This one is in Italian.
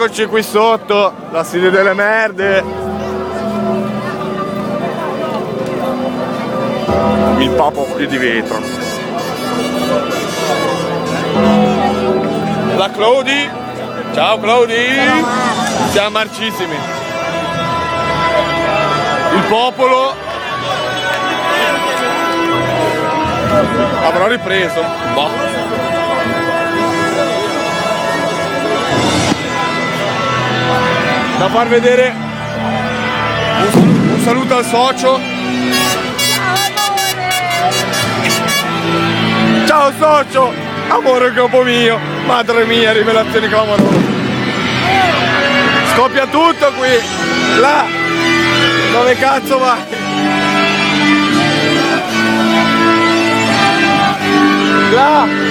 Eccoci qui sotto, la sede delle merde. Il papo qui di vetro. La Claudi. Ciao Claudi. Siamo marcissimi. Il popolo. Avrò ripreso. Boh. Da far vedere un saluto al socio. Ciao socio, amore capo mio, madre mia, rivelazioni clamorose. Scoppia tutto qui, là, dove cazzo vai? Là.